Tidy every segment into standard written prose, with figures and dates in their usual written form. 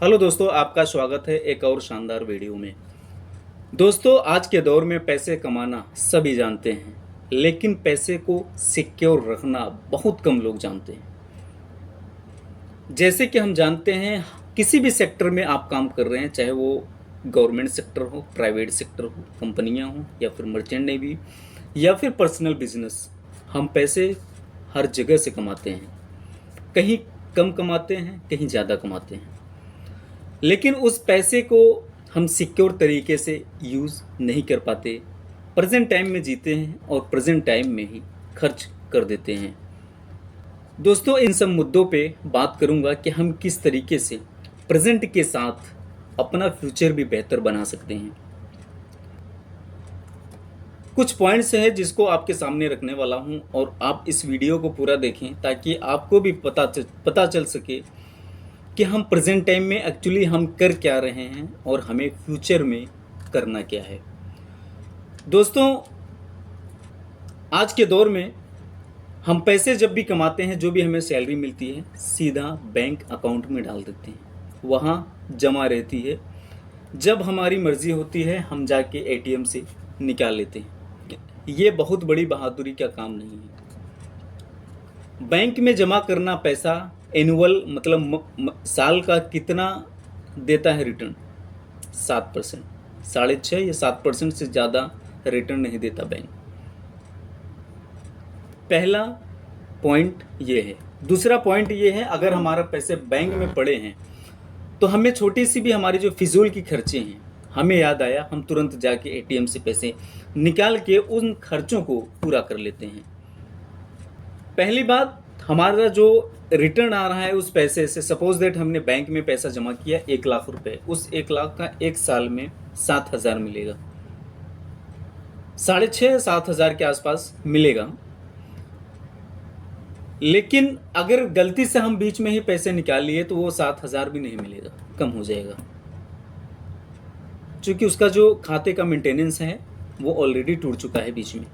Hello दोस्तों, आपका स्वागत है एक और शानदार वीडियो में। दोस्तों, आज के दौर में पैसे कमाना सभी जानते हैं, लेकिन पैसे को सिक्योर रखना बहुत कम लोग जानते हैं। जैसे कि हम जानते हैं, किसी भी सेक्टर में आप काम कर रहे हैं, चाहे वो गवर्नमेंट सेक्टर हो, प्राइवेट सेक्टर हो, कंपनियां हो, या फिर मर्चेंट नेवी, या फिर पर्सनल बिजनेस, हम पैसे हर जगह से कमाते हैं। कहीं कम कमाते हैं, कहीं ज़्यादा कमाते हैं, लेकिन उस पैसे को हम सिक्योर तरीके से यूज़ नहीं कर पाते। प्रेजेंट टाइम में जीते हैं और प्रेजेंट टाइम में ही खर्च कर देते हैं। दोस्तों, इन सब मुद्दों पे बात करूंगा कि हम किस तरीके से प्रेजेंट के साथ अपना फ्यूचर भी बेहतर बना सकते हैं। कुछ पॉइंट्स हैं जिसको आपके सामने रखने वाला हूं, और आप इस वीडियो को पूरा देखें ताकि आपको भी पता चल सके कि हम प्रेजेंट टाइम में एक्चुअली हम कर क्या रहे हैं और हमें फ्यूचर में करना क्या है। दोस्तों, आज के दौर में हम पैसे जब भी कमाते हैं, जो भी हमें सैलरी मिलती है, सीधा बैंक अकाउंट में डाल देते हैं, वहाँ जमा रहती है। जब हमारी मर्ज़ी होती है हम जाके एटीएम से निकाल लेते हैं। ये बहुत बड़ी बहादुरी का काम नहीं है। बैंक में जमा करना पैसा एनुअल मतलब साल का कितना देता है रिटर्न? 7%, 6.5 या 7% से ज़्यादा रिटर्न नहीं देता बैंक। पहला पॉइंट ये है। दूसरा पॉइंट ये है, अगर हमारा पैसे बैंक में पड़े हैं तो हमें छोटी सी भी हमारी जो फिजूल की खर्चे हैं, हमें याद आया, हम तुरंत जाके एटीएम से पैसे निकाल के उन खर्चों को पूरा कर लेते हैं। पहली बात, हमारा जो रिटर्न आ रहा है उस पैसे से, सपोज दैट हमने बैंक में पैसा जमा किया 1 लाख रुपए, उस 1 लाख का एक साल में 7,000 मिलेगा, 6,500-7,000 के आसपास मिलेगा। लेकिन अगर गलती से हम बीच में ही पैसे निकाल लिए तो वो 7,000 भी नहीं मिलेगा, कम हो जाएगा, क्योंकि उसका जो खाते का मेंटेनेंस है वो ऑलरेडी टूट चुका है बीच में।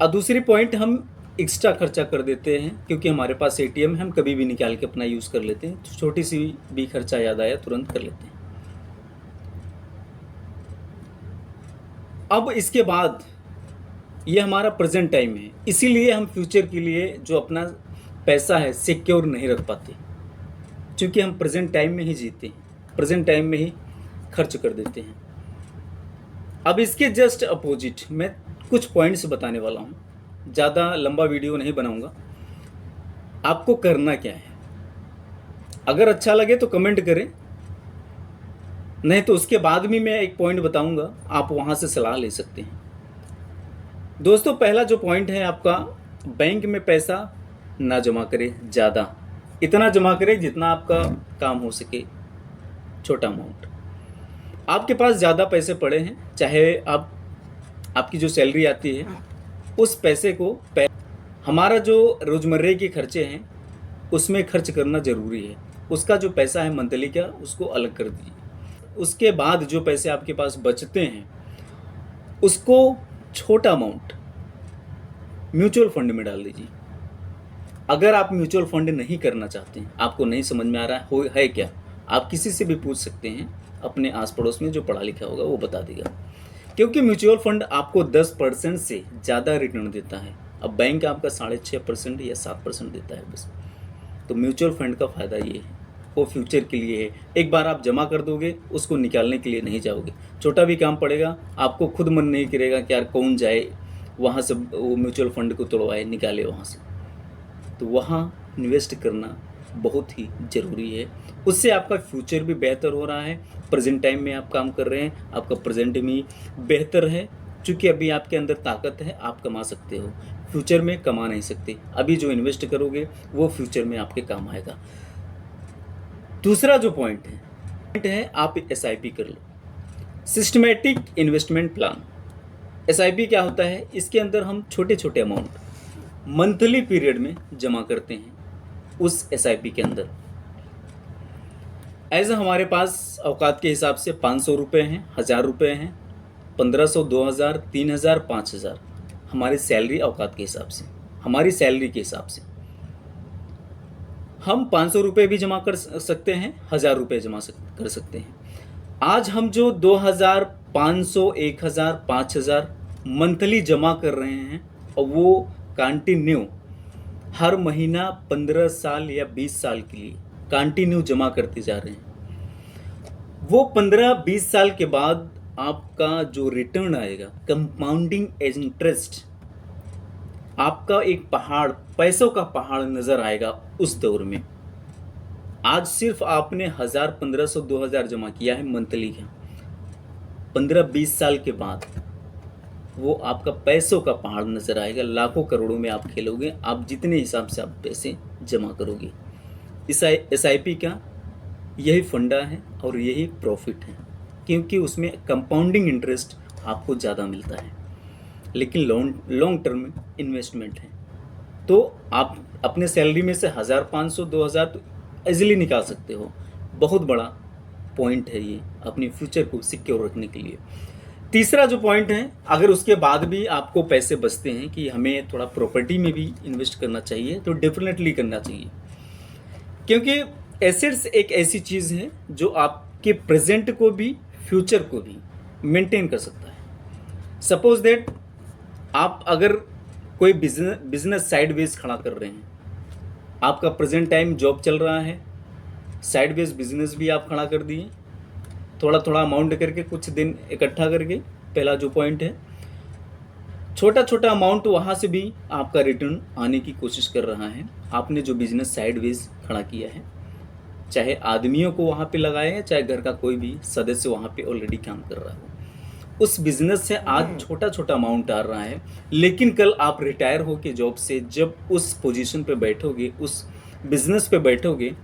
और दूसरी पॉइंट, हम एक्स्ट्रा खर्चा कर देते हैं क्योंकि हमारे पास एटीएम है, हम कभी भी निकाल के अपना यूज़ कर लेते हैं। छोटी सी भी खर्चा याद आया तुरंत कर लेते हैं। अब इसके बाद ये हमारा प्रेजेंट टाइम है, इसीलिए हम फ्यूचर के लिए जो अपना पैसा है सिक्योर नहीं रख पाते, क्योंकि हम प्रेजेंट टाइम में ही जीते हैं, प्रेजेंट टाइम में ही खर्च कर देते हैं। अब इसके जस्ट अपोजिट मैं कुछ पॉइंट्स बताने वाला हूँ, ज़्यादा लंबा वीडियो नहीं बनाऊंगा। आपको करना क्या है, अगर अच्छा लगे तो कमेंट करें, नहीं तो उसके बाद भी मैं एक पॉइंट बताऊंगा, आप वहाँ से सलाह ले सकते हैं। दोस्तों, पहला जो पॉइंट है आपका, बैंक में पैसा ना जमा करें ज़्यादा, इतना जमा करें जितना आपका काम हो सके, छोटा अमाउंट। आपके पास ज़्यादा पैसे पड़े हैं, चाहे आपकी जो सैलरी आती है उस पैसे को हमारा जो रोज़मर्रे के खर्चे हैं उसमें खर्च करना ज़रूरी है। उसका जो पैसा है मंथली का, उसको अलग कर दीजिए। उसके बाद जो पैसे आपके पास बचते हैं उसको छोटा अमाउंट म्यूचुअल फंड में डाल दीजिए। अगर आप म्यूचुअल फंड नहीं करना चाहते हैं, आपको नहीं समझ में आ रहा है क्या, आप किसी से भी पूछ सकते हैं, अपने आस पड़ोस में जो पढ़ा लिखा होगा वो बता देगा। क्योंकि म्यूचुअल फंड आपको 10% से ज़्यादा रिटर्न देता है। अब बैंक आपका 6.5% या 7% देता है बस। तो म्यूचुअल फंड का फ़ायदा ये है, वो फ्यूचर के लिए है। एक बार आप जमा कर दोगे, उसको निकालने के लिए नहीं जाओगे। छोटा भी काम पड़ेगा, आपको खुद मन नहीं करेगा कि यार कौन जाए वहाँ से वो म्यूचुअल फंड को तोड़वाए, निकाले वहाँ से। तो वहाँ इन्वेस्ट करना बहुत ही ज़रूरी है। उससे आपका फ्यूचर भी बेहतर हो रहा है। प्रेजेंट टाइम में आप काम कर रहे हैं, आपका प्रेजेंट भी बेहतर है, क्योंकि अभी आपके अंदर ताकत है, आप कमा सकते हो। फ्यूचर में कमा नहीं सकते, अभी जो इन्वेस्ट करोगे वो फ्यूचर में आपके काम आएगा। दूसरा जो पॉइंट है आप SIP कर लो, सिस्टमेटिक इन्वेस्टमेंट प्लान। SIP क्या होता है? इसके अंदर हम छोटे छोटे अमाउंट मंथली पीरियड में जमा करते हैं उस SIP के अंदर। ऐसा हमारे पास औकात के हिसाब से 500 रुपये हैं, 1000 रुपये हैं, 1500, 2000, 3000, 5000, हमारी सैलरी औकात के हिसाब से, हमारी सैलरी के हिसाब से। हम 500 रुपये भी जमा कर सकते हैं, 1000 रुपये जमा कर सकते हैं। आज हम जो 2000, 500, 1000, 5000 मंथली जमा कर रहे हैं और वो कंटिन्यू हर महीना 15 साल या 20 साल के लिए कंटिन्यू जमा करते जा रहे हैं, वो 15-20 साल के बाद आपका जो रिटर्न आएगा, कंपाउंडिंग इंटरेस्ट, आपका एक पहाड़, पैसों का पहाड़ नजर आएगा उस दौर में। आज सिर्फ आपने 1000, 1500, 2000 जमा किया है मंथली का, 15-20 साल के बाद वो आपका पैसों का पहाड़ नजर आएगा, लाखों करोड़ों में आप खेलोगे, आप जितने हिसाब से आप पैसे जमा करोगे। इस SIP का यही फंडा है और यही प्रॉफिट है, क्योंकि उसमें कंपाउंडिंग इंटरेस्ट आपको ज़्यादा मिलता है, लेकिन लॉन्ग टर्म इन्वेस्टमेंट है। तो आप अपने सैलरी में से 1000, 500, 2000 तो ईजिली निकाल सकते हो। बहुत बड़ा पॉइंट है ये अपने फ्यूचर को सिक्योर रखने के लिए। तीसरा जो पॉइंट है, अगर उसके बाद भी आपको पैसे बचते हैं कि हमें थोड़ा प्रॉपर्टी में भी इन्वेस्ट करना चाहिए, तो डेफिनेटली करना चाहिए, क्योंकि एसेट्स एक ऐसी चीज़ है जो आपके प्रेजेंट को भी फ्यूचर को भी मेंटेन कर सकता है। सपोज दैट आप अगर कोई बिजनेस साइडवेज खड़ा कर रहे हैं, आपका प्रेजेंट टाइम जॉब चल रहा है, साइडवेज बिजनेस भी आप खड़ा कर दिए, थोड़ा थोड़ा अमाउंट करके कुछ दिन इकट्ठा करके, पहला जो पॉइंट है, छोटा छोटा अमाउंट वहाँ से भी आपका रिटर्न आने की कोशिश कर रहा है। आपने जो बिजनेस साइडवेज खड़ा किया है, चाहे आदमियों को वहाँ पे लगाए हैं, चाहे घर का कोई भी सदस्य वहाँ पे ऑलरेडी काम कर रहा हो, उस बिजनेस से आज छोटा छोटा अमाउंट आ रहा है, लेकिन कल आप रिटायर हो के जॉब से जब उस पोजीशन पे बैठोगे, उस बिजनेस पे बैठोगे,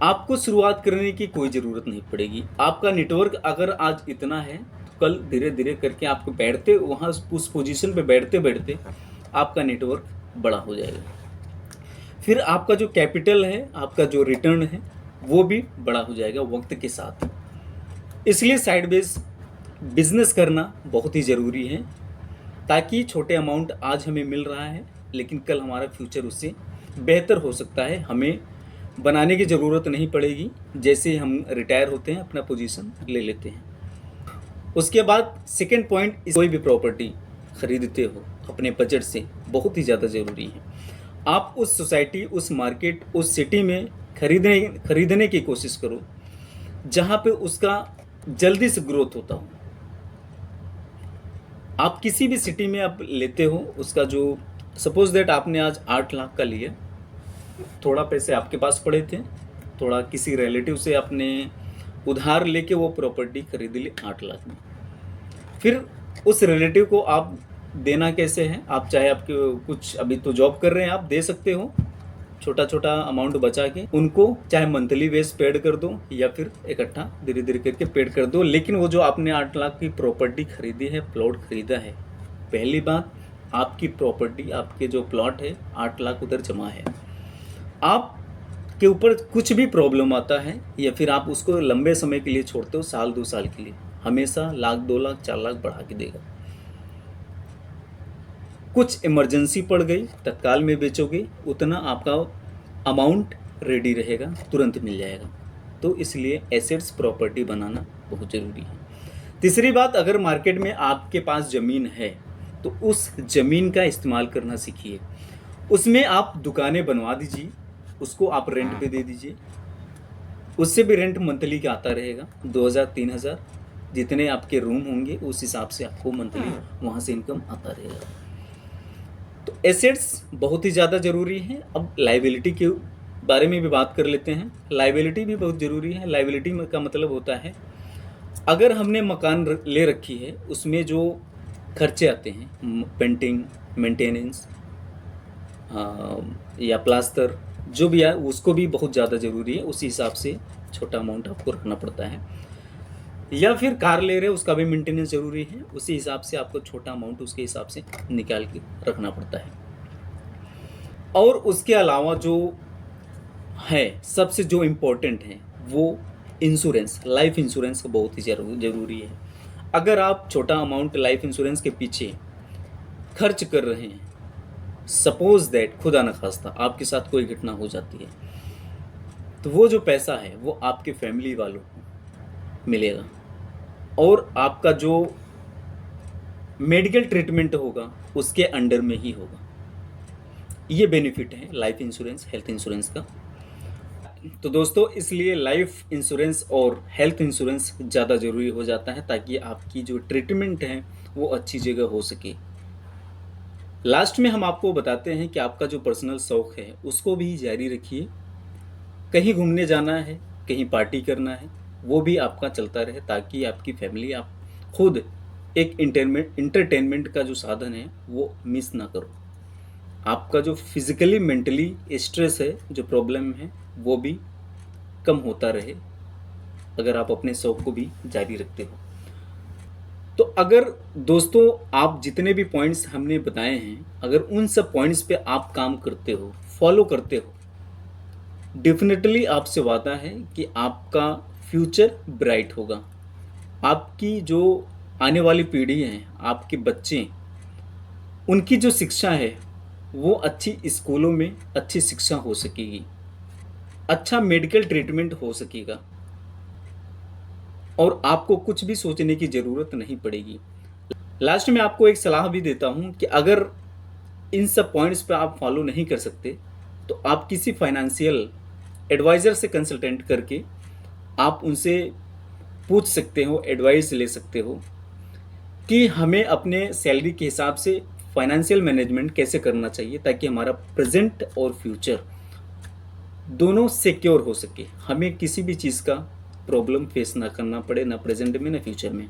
आपको शुरुआत करने की कोई ज़रूरत नहीं पड़ेगी। आपका नेटवर्क अगर आज इतना है, तो कल धीरे धीरे करके आपको बैठते वहाँ उस पोजीशन पे बैठते बैठते आपका नेटवर्क बड़ा हो जाएगा। फिर आपका जो कैपिटल है, आपका जो रिटर्न है, वो भी बड़ा हो जाएगा वक्त के साथ। इसलिए साइडवेज बिजनेस करना बहुत ही ज़रूरी है, ताकि छोटे अमाउंट आज हमें मिल रहा है, लेकिन कल हमारा फ्यूचर उससे बेहतर हो सकता है। हमें बनाने की ज़रूरत नहीं पड़ेगी, जैसे हम रिटायर होते हैं अपना पोजीशन ले लेते हैं। उसके बाद सेकंड पॉइंट, कोई भी प्रॉपर्टी खरीदते हो अपने बजट से, बहुत ही ज़्यादा ज़रूरी है। आप उस सोसाइटी, उस मार्केट, उस सिटी में खरीदने की कोशिश करो जहाँ पे उसका जल्दी से ग्रोथ होता हो। आप किसी भी सिटी में आप लेते हो, उसका जो सपोज दैट आपने आज 8 लाख का लिया, थोड़ा पैसे आपके पास पड़े थे, थोड़ा किसी रिलेटिव से आपने उधार लेके वो प्रॉपर्टी खरीद ली 8 लाख में। फिर उस रिलेटिव को आप देना कैसे है, आप चाहे आपके कुछ अभी तो जॉब कर रहे हैं, आप दे सकते हो छोटा छोटा अमाउंट बचा के उनको, चाहे मंथली बेस पेड कर दो या फिर इकट्ठा धीरे धीरे करके पेड कर दो। लेकिन वो जो आपने 8 लाख की प्रॉपर्टी खरीदी है, प्लॉट खरीदा है, पहली बात आपकी प्रॉपर्टी, आपके जो प्लॉट है 8 लाख उधर जमा है, आप के ऊपर कुछ भी प्रॉब्लम आता है या फिर आप उसको लंबे समय के लिए छोड़ते हो, साल 2 साल के लिए, हमेशा लाख, 2 लाख, 4 लाख बढ़ा के देगा। कुछ इमरजेंसी पड़ गई, तत्काल में बेचोगे, उतना आपका अमाउंट रेडी रहेगा, तुरंत मिल जाएगा। तो इसलिए एसेट्स, प्रॉपर्टी बनाना बहुत ज़रूरी है। तीसरी बात, अगर मार्केट में आपके पास ज़मीन है तो उस ज़मीन का इस्तेमाल करना सीखिए। उसमें आप दुकानें बनवा दीजिए, उसको आप रेंट पे दे दीजिए, उससे भी रेंट मंथली का आता रहेगा, 2000, 3000 जितने आपके रूम होंगे उस हिसाब से आपको मंथली वहाँ से इनकम आता रहेगा। तो एसेट्स बहुत ही ज़्यादा ज़रूरी है। अब लाइबिलिटी के बारे में भी बात कर लेते हैं। लाइबिलिटी भी बहुत ज़रूरी है। लाइबिलिटी का मतलब होता है, अगर हमने मकान ले रखी है, उसमें जो खर्चे आते हैं, पेंटिंग, मेंटेनेंस या प्लास्टर, जो भी है, उसको भी बहुत ज़्यादा ज़रूरी है। उसी हिसाब से छोटा अमाउंट आपको रखना पड़ता है। या फिर कार ले रहे हैं, उसका भी मेंटेनेंस ज़रूरी है, उसी हिसाब से आपको छोटा अमाउंट उसके हिसाब से निकाल के रखना पड़ता है। और उसके अलावा जो है, सबसे जो इम्पोर्टेंट है, वो इंश्योरेंस, लाइफ इंश्योरेंस बहुत ही ज़रूरी है। अगर आप छोटा अमाउंट लाइफ इंश्योरेंस के पीछे खर्च कर रहे हैं, सपोज दैट खुदा न खास्ता आपके साथ कोई घटना हो जाती है, तो वो जो पैसा है वो आपके फैमिली वालों को मिलेगा, और आपका जो मेडिकल ट्रीटमेंट होगा उसके अंडर में ही होगा। ये बेनिफिट है लाइफ इंश्योरेंस, हेल्थ इंश्योरेंस का। तो दोस्तों, इसलिए लाइफ इंश्योरेंस और हेल्थ इंश्योरेंस ज़्यादा ज़रूरी हो जाता है, ताकि आपकी जो ट्रीटमेंट है वो अच्छी जगह हो सके। लास्ट में हम आपको बताते हैं कि आपका जो पर्सनल शौक है उसको भी जारी रखिए। कहीं घूमने जाना है, कहीं पार्टी करना है, वो भी आपका चलता रहे, ताकि आपकी फैमिली, आप खुद एक इंटरटेनमेंट का जो साधन है वो मिस ना करो। आपका जो फिजिकली मेंटली स्ट्रेस है, जो प्रॉब्लम है, वो भी कम होता रहे अगर आप अपने शौक को भी जारी रखते हो। तो अगर दोस्तों आप जितने भी पॉइंट्स हमने बताए हैं, अगर उन सब पॉइंट्स पे आप काम करते हो, फॉलो करते हो, डेफिनेटली आपसे वादा है कि आपका फ्यूचर ब्राइट होगा। आपकी जो आने वाली पीढ़ी है, आपके बच्चे, उनकी जो शिक्षा है वो अच्छी स्कूलों में अच्छी शिक्षा हो सकेगी, अच्छा मेडिकल ट्रीटमेंट हो सकेगा, और आपको कुछ भी सोचने की ज़रूरत नहीं पड़ेगी। लास्ट में आपको एक सलाह भी देता हूँ कि अगर इन सब पॉइंट्स पे आप फॉलो नहीं कर सकते, तो आप किसी फाइनेंशियल एडवाइज़र से कंसल्टेंट करके आप उनसे पूछ सकते हो, एडवाइस ले सकते हो कि हमें अपने सैलरी के हिसाब से फाइनेंशियल मैनेजमेंट कैसे करना चाहिए, ताकि हमारा प्रेजेंट और फ्यूचर दोनों सिक्योर हो सके, हमें किसी भी चीज़ का प्रॉब्लम फेस ना करना पड़े, ना प्रेजेंट में ना फ्यूचर में।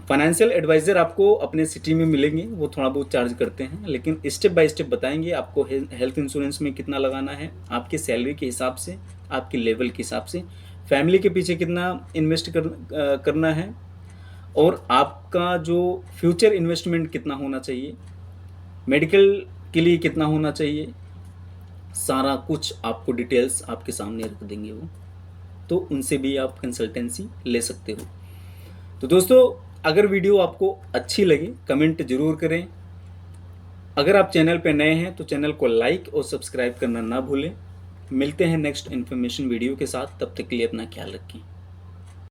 फाइनेंशियल एडवाइज़र आपको अपने सिटी में मिलेंगे, वो थोड़ा बहुत चार्ज करते हैं, लेकिन स्टेप बाय स्टेप बताएंगे आपको हेल्थ इंश्योरेंस में कितना लगाना है, आपकी सैलरी के हिसाब से, आपके लेवल के हिसाब से, फैमिली के पीछे कितना इन्वेस्ट करना है, और आपका जो फ्यूचर इन्वेस्टमेंट कितना होना चाहिए, मेडिकल के लिए कितना होना चाहिए, सारा कुछ आपको डिटेल्स आपके सामने रख देंगे वो। तो उनसे भी आप कंसल्टेंसी ले सकते हो। तो दोस्तों, अगर वीडियो आपको अच्छी लगे कमेंट ज़रूर करें। अगर आप चैनल पर नए हैं तो चैनल को लाइक और सब्सक्राइब करना ना भूलें। मिलते हैं नेक्स्ट इन्फॉर्मेशन वीडियो के साथ, तब तक के लिए अपना ख्याल रखें।